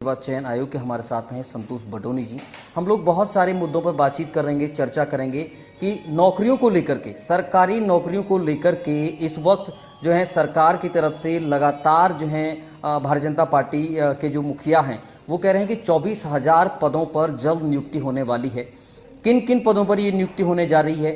सेवा चयन आयोग के हमारे साथ हैं संतोष बडोनी जी। हम लोग बहुत सारे मुद्दों पर बातचीत करेंगे, चर्चा करेंगे कि नौकरियों को लेकर के, सरकारी नौकरियों को लेकर के इस वक्त जो है सरकार की तरफ से लगातार जो है भारतीय जनता पार्टी के जो मुखिया हैं वो कह रहे हैं कि 24,000 पदों पर जल्द नियुक्ति होने वाली है। किन किन पदों पर ये नियुक्ति होने जा रही है,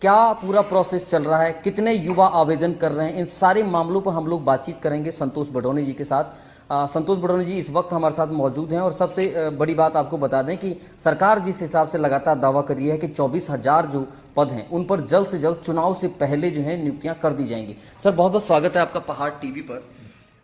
क्या पूरा प्रोसेस चल रहा है, कितने युवा आवेदन कर रहे हैं, इन सारे मामलों पर हम लोग बातचीत करेंगे संतोष बडोनी जी के साथ। संतोष बडोनी जी इस वक्त हमारे साथ मौजूद हैं और सबसे बड़ी बात आपको बता दें कि सरकार जिस हिसाब से लगातार दावा कर रही है कि 24,000 जो पद हैं उन पर जल्द से जल्द चुनाव से पहले जो है नियुक्तियां कर दी जाएंगी। सर बहुत बहुत स्वागत है आपका पहाड़ टीवी पर।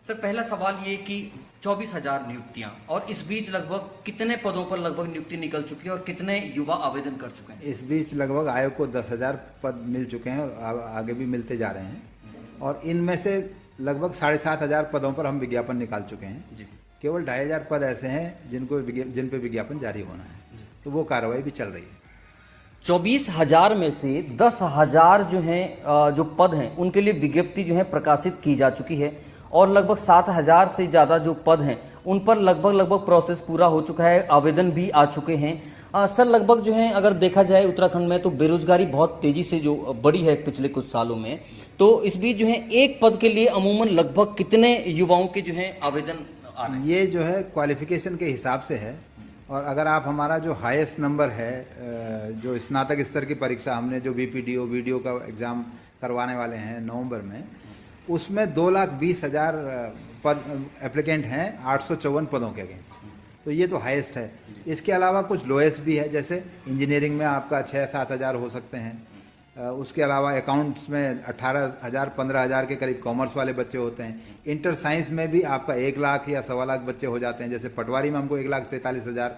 सर पहला सवाल ये कि 24,000 नियुक्तियां और इस बीच लगभग कितने पदों पर लगभग नियुक्ति निकल चुकी है और कितने युवा आवेदन कर चुके हैं? इस बीच लगभग आयोग को 10,000 पद मिल चुके हैं और आगे भी मिलते जा रहे हैं और इनमें से लगभग 7,500 पदों पर हम विज्ञापन निकाल चुके हैं जी। केवल 2,500 पद ऐसे हैं जिन पे विज्ञापन जारी होना है, तो वो कार्रवाई भी चल रही है। 24,000 में से 10,000 जो हैं जो पद हैं उनके लिए विज्ञप्ति जो है प्रकाशित की जा चुकी है और लगभग 7,000 से ज़्यादा जो पद हैं उन पर लगभग प्रोसेस पूरा हो चुका है, आवेदन भी आ चुके हैं। सर लगभग जो है अगर देखा जाए उत्तराखंड में तो बेरोजगारी बहुत तेजी से जो बढ़ी है पिछले कुछ सालों में, तो इस बीच जो है एक पद के लिए अमूमन लगभग कितने युवाओं के जो है आवेदन आ रहे हैं? ये जो है क्वालिफिकेशन के हिसाब से है और अगर आप हमारा जो हाईएस्ट नंबर है, जो स्नातक स्तर की परीक्षा हमने जो बीपीडीओ वीडियो का एग्ज़ाम करवाने वाले हैं नवंबर में, उसमें 2,20,000 पद एप्लीकेंट हैं 854 पदों के अगेंस्ट, तो ये तो हाईएस्ट है। इसके अलावा कुछ लोएस्ट भी है, जैसे इंजीनियरिंग में आपका 6-7 हज़ार हो सकते हैं, उसके अलावा अकाउंट्स में 18,000-15,000 के करीब कॉमर्स वाले बच्चे होते हैं। इंटर साइंस में भी आपका 1 लाख या 1.25 लाख बच्चे हो जाते हैं, जैसे पटवारी में हमको 1,43,000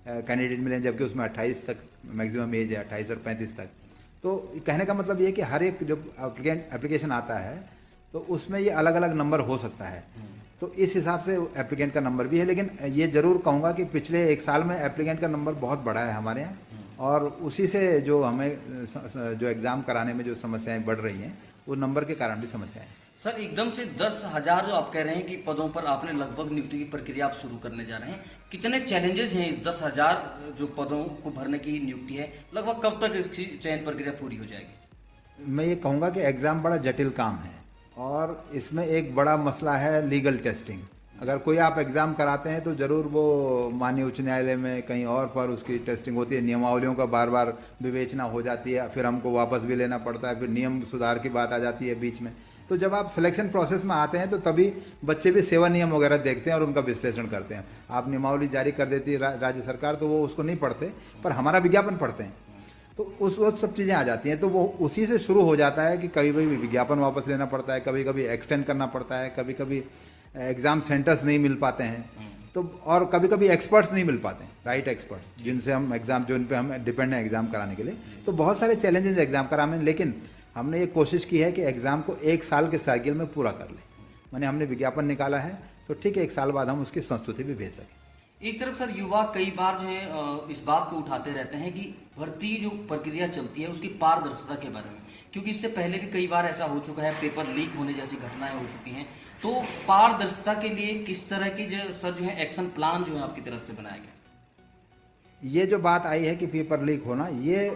कैंडिडेट मिले, जबकि उसमें 28 तक मैक्सिमम एज है, 28 और 35 तक। तो कहने का मतलब ये है कि हर एक जो एप्लीकेशन आता है तो उसमें ये अलग अलग नंबर हो सकता है, तो इस हिसाब से एप्लीकेंट का नंबर भी है। लेकिन ये जरूर कहूँगा कि पिछले 1 साल में एप्लीकेंट का नंबर बहुत बढ़ा है हमारे यहाँ और उसी से जो हमें जो एग्ज़ाम कराने में जो समस्याएं बढ़ रही हैं वो नंबर के कारण भी समस्याएं हैं। सर एकदम से 10,000 जो आप कह रहे हैं कि पदों पर आपने लगभग नियुक्ति की प्रक्रिया आप शुरू करने जा रहे हैं, कितने चैलेंजेस हैं इस 10,000 जो पदों को भरने की नियुक्ति है, लगभग कब तक इसकी चयन प्रक्रिया पूरी हो जाएगी? मैं ये कहूँगा कि एग्ज़ाम बड़ा जटिल काम है और इसमें एक बड़ा मसला है लीगल टेस्टिंग। अगर कोई आप एग्ज़ाम कराते हैं तो ज़रूर वो माननीय उच्च न्यायालय में कहीं और पर उसकी टेस्टिंग होती है, नियमावलियों का बार बार विवेचना हो जाती है, फिर हमको वापस भी लेना पड़ता है, फिर नियम सुधार की बात आ जाती है बीच में। तो जब आप सिलेक्शन प्रोसेस में आते हैं तो तभी बच्चे भी सेवा नियम वगैरह देखते हैं और उनका विश्लेषण करते हैं। आप नियमावली जारी कर देती है राज्य सरकार तो वो उसको नहीं पढ़ते, पर हमारा विज्ञापन पढ़ते हैं, तो उस वक्त सब चीज़ें आ जाती हैं। तो वो उसी से शुरू हो जाता है कि कभी कभी विज्ञापन वापस लेना पड़ता है, कभी कभी एक्सटेंड करना पड़ता है, कभी कभी एग्ज़ाम सेंटर्स नहीं मिल पाते हैं, तो और कभी कभी एक्सपर्ट्स नहीं मिल पाते हैं, राइट एक्सपर्ट्स जिनसे हम एग्ज़ाम जिन पे हम डिपेंड हैं एग्ज़ाम कराने के लिए। तो बहुत सारे चैलेंजेस एग्ज़ाम कराने में, लेकिन हमने ये कोशिश की है कि एग्ज़ाम को 1 साल के साइकिल में पूरा कर लें। माने हमने विज्ञापन निकाला है तो ठीक है 1 साल बाद हम उसकी संस्तुति भी भेज सकें। एक तरफ सर युवा कई बार जो है इस बात को उठाते रहते हैं कि भर्ती जो प्रक्रिया चलती है उसकी पारदर्शिता के बारे में, क्योंकि इससे पहले भी कई बार ऐसा हो चुका है, पेपर लीक होने जैसी घटनाएं हो चुकी हैं। तो पारदर्शिता के लिए किस तरह की सर जो है एक्शन प्लान जो है आपकी तरफ से बनाया गया? ये जो बात आई है कि पेपर लीक होना, ये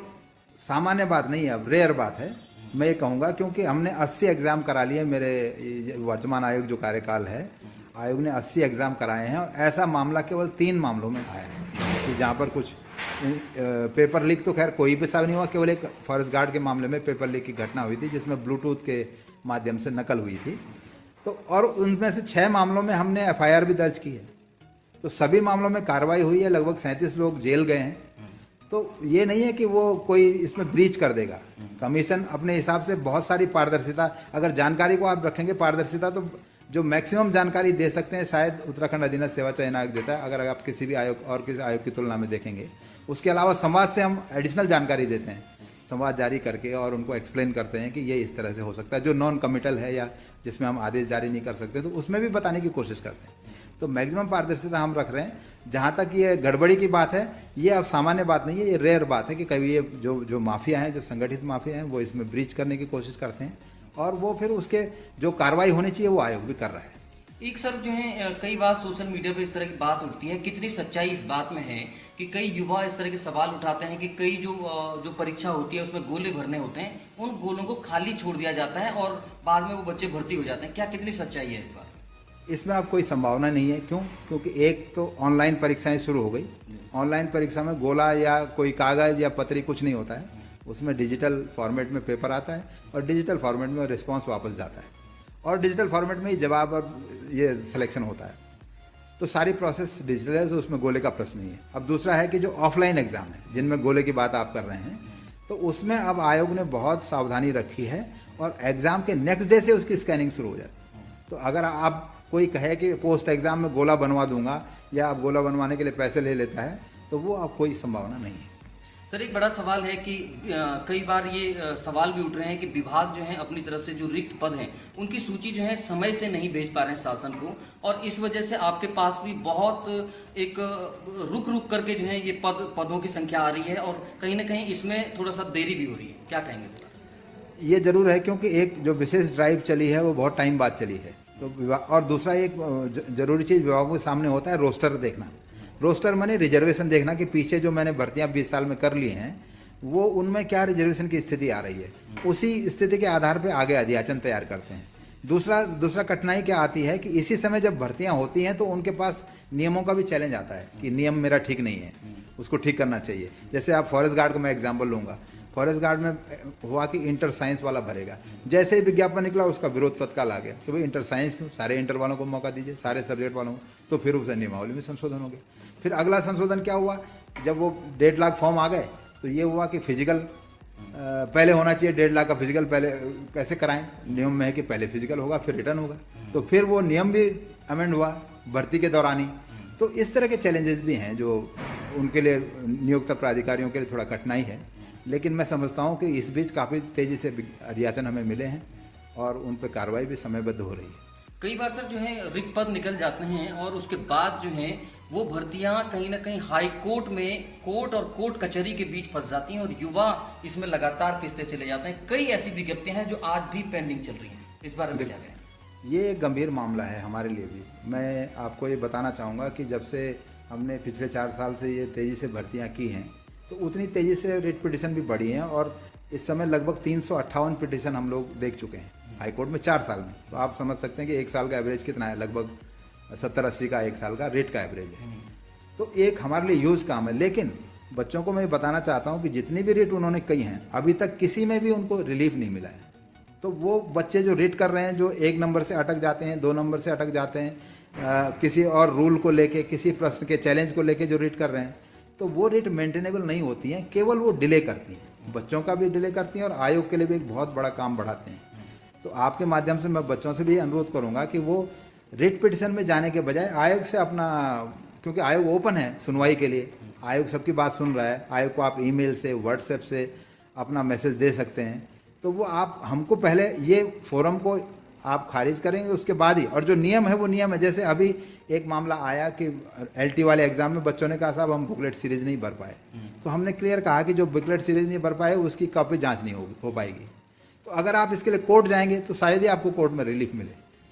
सामान्य बात नहीं है, अब रेयर बात है मैं ये कहूँगा, क्योंकि हमने 80 एग्ज़ाम करा लिए। मेरे वर्तमान आयोग जो कार्यकाल है, आयोग ने 80 एग्ज़ाम कराए हैं और ऐसा मामला केवल 3 मामलों में आया है कि जहाँ पर कुछ पेपर लीक तो खैर कोई भी साबित नहीं हुआ, केवल एक फॉरेस्ट गार्ड के मामले में पेपर लीक की घटना हुई थी जिसमें ब्लूटूथ के माध्यम से नकल हुई थी। तो और उनमें से 6 मामलों में हमने FIR भी दर्ज की है, तो सभी मामलों में कार्रवाई हुई है, लगभग 37 लोग जेल गए हैं। तो ये नहीं है कि वो कोई इसमें ब्रीच कर देगा। कमीशन अपने हिसाब से बहुत सारी पारदर्शिता, अगर जानकारी को आप रखेंगे पारदर्शिता, तो जो मैक्सिमम जानकारी दे सकते हैं शायद उत्तराखंड अधीनस्थ सेवा चयन आयोग देता है, अगर आप किसी भी आयोग और किसी आयोग की तुलना में देखेंगे। उसके अलावा समाज से हम एडिशनल जानकारी देते हैं, संवाद जारी करके, और उनको एक्सप्लेन करते हैं कि ये इस तरह से हो सकता है, जो नॉन कमिटल है या जिसमें हम आदेश जारी नहीं कर सकते तो उसमें भी बताने की कोशिश करते हैं। तो मैक्सिमम पारदर्शिता हम रख रहे हैं। जहाँ तक ये गड़बड़ी की बात है, ये अब सामान्य बात नहीं है, ये रेयर बात है कि कभी ये जो माफिया हैं, जो संगठित माफिया हैं, वो इसमें ब्रीच करने की कोशिश करते हैं और वो फिर उसके जो कार्रवाई होनी चाहिए वो आयोग भी कर रहा है। एक सर जो है कई बार सोशल मीडिया पे इस तरह की बात उठती है, कितनी सच्चाई इस बात में है कि कई युवा इस तरह के सवाल उठाते हैं कि कई जो परीक्षा होती है उसमें गोले भरने होते हैं, उन गोलों को खाली छोड़ दिया जाता है और बाद में वो बच्चे भर्ती हो जाते हैं। क्या कितनी सच्चाई है इस बात? इसमें अब कोई संभावना नहीं है। क्यों? क्योंकि एक तो ऑनलाइन परीक्षाएं शुरू हो गई। ऑनलाइन परीक्षा में गोला या कोई कागज़ या पत्री कुछ नहीं होता है, उसमें डिजिटल फॉर्मेट में पेपर आता है और डिजिटल फॉर्मेट में रिस्पांस वापस जाता है और डिजिटल फॉर्मेट में ही जवाब और ये सिलेक्शन होता है। तो सारी प्रोसेस डिजिटल है, तो उसमें गोले का प्रश्न नहीं है। अब दूसरा है कि जो ऑफलाइन एग्ज़ाम है जिनमें गोले की बात आप कर रहे हैं, तो उसमें अब आयोग ने बहुत सावधानी रखी है और एग्ज़ाम के नेक्स्ट डे से उसकी स्कैनिंग शुरू हो जाती है। तो अगर आप कोई कहे कि पोस्ट एग्ज़ाम में गोला बनवा दूंगा या आप गोला बनवाने के लिए पैसे ले लेता है, तो वो अब कोई संभावना नहीं है। सर एक बड़ा सवाल है कि कई बार ये सवाल भी उठ रहे हैं कि विभाग जो है अपनी तरफ से जो रिक्त पद हैं उनकी सूची जो है समय से नहीं भेज पा रहे हैं शासन को, और इस वजह से आपके पास भी बहुत एक रुक रुक करके जो है ये पदों की संख्या आ रही है और कहीं ना कहीं इसमें थोड़ा सा देरी भी हो रही है। क्या कहेंगे सर? ये जरूर है, क्योंकि एक जो विशेष ड्राइव चली है वो बहुत टाइम बाद चली है। तो और दूसरा एक जरूरी चीज़ विभागों के सामने होता है रोस्टर देखना। रोस्टर माने रिजर्वेशन देखना कि पीछे जो मैंने भर्तियां 20 साल में कर ली हैं वो उनमें क्या रिजर्वेशन की स्थिति आ रही है, उसी स्थिति के आधार पे आगे अधियाचन तैयार करते हैं। दूसरा कठिनाई क्या आती है कि इसी समय जब भर्तियां होती हैं तो उनके पास नियमों का भी चैलेंज आता है कि नियम मेरा ठीक नहीं है, उसको ठीक करना चाहिए। जैसे आप फॉरेस्ट गार्ड का मैं एग्जाम्पल लूँगा, फॉरेस्ट गार्ड में हुआ कि इंटर साइंस वाला भरेगा, जैसे ही विज्ञापन निकला उसका विरोध तत्काल आ गया कि भाई इंटर साइंस क्यों, सारे इंटर वालों को मौका दीजिए, सारे सब्जेक्ट वालों को। तो फिर उसे नियमावली में संशोधन हो गया। फिर अगला संशोधन क्या हुआ, जब वो 1.5 लाख फॉर्म आ गए तो ये हुआ कि फिजिकल पहले होना चाहिए, 1.5 लाख का फिजिकल पहले कैसे कराएं, नियम में है कि पहले फिजिकल होगा फिर रिटर्न होगा। तो फिर वो नियम भी अमेंड हुआ भर्ती के दौरान ही। तो इस तरह के चैलेंजेस भी हैं जो उनके लिए नियोक्ता प्राधिकारियों के लिए थोड़ा कठिनाई है, लेकिन मैं समझता हूँ कि इस बीच काफ़ी तेज़ी से अधियाचन हमें मिले हैं और उन पर कार्रवाई भी समयबद्ध हो रही है। कई बार सर जो है रिक्त पद निकल जाते हैं और उसके बाद जो है वो भर्तियां कहीं ना कहीं हाई कोर्ट में कोर्ट और कोर्ट कचहरी के बीच फंस जाती हैं और युवा इसमें लगातार पिसते चले जाते हैं। कई ऐसी विज्ञप्तियां हैं जो आज भी पेंडिंग चल रही हैं, इस बारे में क्या कहें? ये एक गंभीर मामला है हमारे लिए भी। मैं आपको ये बताना चाहूँगा कि जब से हमने पिछले 4 साल से ये तेज़ी से भर्तियाँ की हैं तो उतनी तेज़ी से रिट पिटिशन भी बढ़ी हैं और इस समय लगभग 358 पिटिशन हम लोग देख चुके हैं हाई कोर्ट में 4 साल में। तो आप समझ सकते हैं कि एक साल का एवरेज कितना है, लगभग 70-80 का एक साल का रेट का एवरेज है। तो एक हमारे लिए ह्यूज काम है। लेकिन बच्चों को मैं बताना चाहता हूँ कि जितनी भी रेट उन्होंने कही हैं अभी तक किसी में भी उनको रिलीफ नहीं मिला है। तो वो बच्चे जो रेट कर रहे हैं, जो 1 नंबर से अटक जाते हैं, 2 नंबर से अटक जाते हैं, किसी और रूल को लेके, किसी प्रश्न के चैलेंज को लेके जो रेट कर रहे हैं, तो वो रेट मेंटेनेबल नहीं होती हैं, केवल वो डिले करती हैं, बच्चों का भी डिले करती हैं और आयोग के लिए भी एक बहुत बड़ा काम बढ़ाते हैं। तो आपके माध्यम से मैं बच्चों से भी अनुरोध करूंगा कि वो रिट पिटिशन में जाने के बजाय आयोग से अपना, क्योंकि आयोग ओपन है सुनवाई के लिए, आयोग सबकी बात सुन रहा है, आयोग को आप ईमेल से, व्हाट्सएप से अपना मैसेज दे सकते हैं। तो वो आप हमको पहले ये फोरम को आप खारिज करेंगे, उसके बाद ही, और जो नियम है वो नियम है। जैसे अभी एक मामला आया कि LT वाले एग्जाम में बच्चों ने कहा साहब हम बुकलेट सीरीज नहीं भर पाए, तो हमने क्लियर कहा कि जो बुकलेट सीरीज नहीं भर पाए उसकी कॉपी जांच नहीं हो पाएगी। तो अगर आप इसके लिए कोर्ट जाएंगे तो शायद ही आपको कोर्ट में रिलीफ मिले।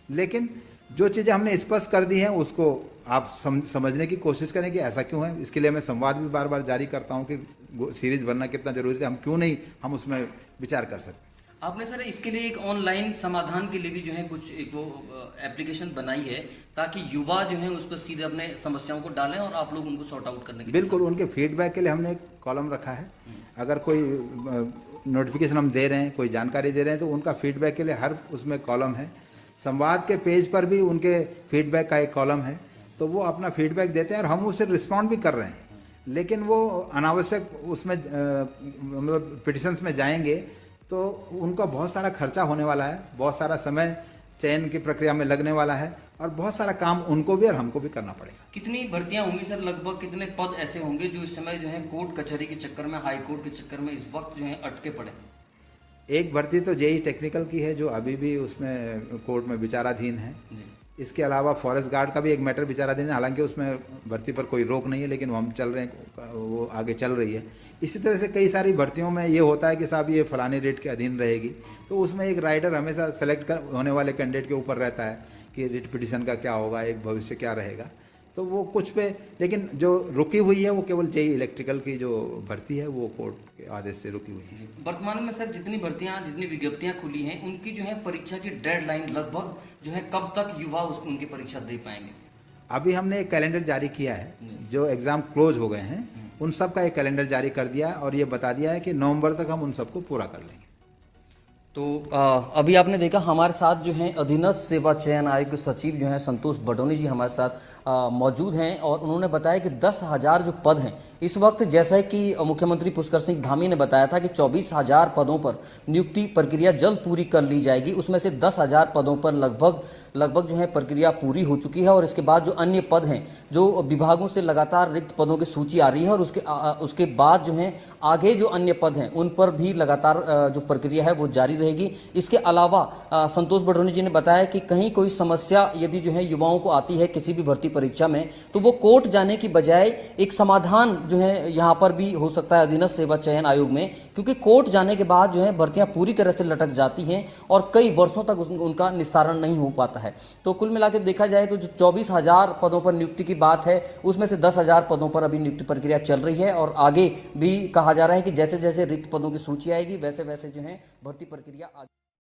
लेकिन जो चीज़ें हमने स्पष्ट कर दी हैं उसको आप समझने की कोशिश करें कि ऐसा क्यों है। इसके लिए मैं संवाद भी बार बार जारी करता हूं कि सीरीज भरना कितना जरूरी है, हम क्यों नहीं हम उसमें विचार कर सकते। आपने सर इसके लिए एक ऑनलाइन समाधान के लिए भी जो है कुछ एक वो एप्लीकेशन बनाई है ताकि युवा जो है उस पर सीधे अपने समस्याओं को डालें और आप लोग उनको सॉर्ट आउट करने के लिए। बिल्कुल, उनके फीडबैक के लिए हमने एक कॉलम रखा है। अगर कोई नोटिफिकेशन हम दे रहे हैं, कोई जानकारी दे रहे हैं, तो उनका फीडबैक के लिए हर उसमें कॉलम है। संवाद के पेज पर भी उनके फीडबैक का एक कॉलम है, तो वो अपना फीडबैक देते हैं और हम उससे रिस्पॉन्ड भी कर रहे हैं। लेकिन वो अनावश्यक उसमें मतलब पिटिशंस में जाएंगे तो उनका बहुत सारा खर्चा होने वाला है, बहुत सारा समय चयन की प्रक्रिया में लगने वाला है और बहुत सारा काम उनको भी और हमको भी करना पड़ेगा। कितनी भर्तियां होंगी सर, लगभग कितने पद ऐसे होंगे जो इस समय जो है कोर्ट कचहरी के चक्कर में, हाई कोर्ट के चक्कर में इस वक्त जो है अटके पड़े? एक भर्ती तो JEE टेक्निकल की है जो अभी भी उसमें कोर्ट में विचाराधीन है। इसके अलावा फॉरेस्ट गार्ड का भी एक मैटर विचाराधीन है, हालांकि उसमें भर्ती पर कोई रोक नहीं है, लेकिन वो हम चल रहे हैं, वो आगे चल रही है। इसी तरह से कई सारी भर्तियों में ये होता है कि साहब ये फलाने रेट के अधीन रहेगी, तो उसमें एक राइडर हमेशा सेलेक्ट होने वाले कैंडिडेट के ऊपर रहता है कि रिट पिटिशन का क्या होगा, एक भविष्य क्या रहेगा, तो वो कुछ पे, लेकिन जो रुकी हुई है वो केवल जेई इलेक्ट्रिकल की जो भर्ती है वो कोर्ट के आदेश से रुकी हुई है। वर्तमान में सर जितनी भर्तियां, जितनी विज्ञप्तियां खुली हैं, उनकी जो है परीक्षा की डेडलाइन लगभग जो है कब तक युवा उनकी परीक्षा दे पाएंगे? अभी हमने एक कैलेंडर जारी किया है, जो एग्ज़ाम क्लोज हो गए हैं उन सब का एक कैलेंडर जारी कर दिया है और ये बता दिया है कि नवंबर तक हम उन सबको पूरा कर लेंगे। तो अभी आपने देखा हमारे साथ जो है अधीनस्थ सेवा चयन आयोग के सचिव जो हैं संतोष बडोनी जी हमारे साथ मौजूद हैं और उन्होंने बताया कि 10,000 जो पद हैं इस वक्त, जैसा कि मुख्यमंत्री पुष्कर सिंह धामी ने बताया था कि 24,000 पदों पर नियुक्ति प्रक्रिया जल्द पूरी कर ली जाएगी। उसमें से 10,000 पदों पर लगभग जो है प्रक्रिया पूरी हो चुकी है और इसके बाद जो अन्य पद हैं, जो विभागों से लगातार रिक्त पदों की सूची आ रही है और उसके बाद जो है आगे जो अन्य पद हैं उन पर भी लगातार जो प्रक्रिया है वो जारी रहेगी। इसके अलावा संतोष बडोनी जी ने बताया कि कहीं कोई समस्या यदि जो है युवाओं को आती है किसी भी भर्ती परीक्षा में, तो वो कोर्ट जाने की बजाय एक समाधान जो है यहाँ पर भी हो सकता है अधीनस्थ सेवा चयन आयोग में, क्योंकि कोर्ट जाने के बाद जो है भर्तियां पूरी तरह से लटक जाती हैं और कई वर्षों तक उनका निस्तारण नहीं हो पाता है। तो कुल मिलाकर देखा जाए तो जो 24,000 पदों पर नियुक्ति की बात है उसमें से 10,000 पदों पर अभी नियुक्ति प्रक्रिया चल रही है और आगे भी कहा जा रहा है कि जैसे जैसे रिक्त पदों की सूची आएगी वैसे वैसे जो है भर्ती प्रक्रिया आगे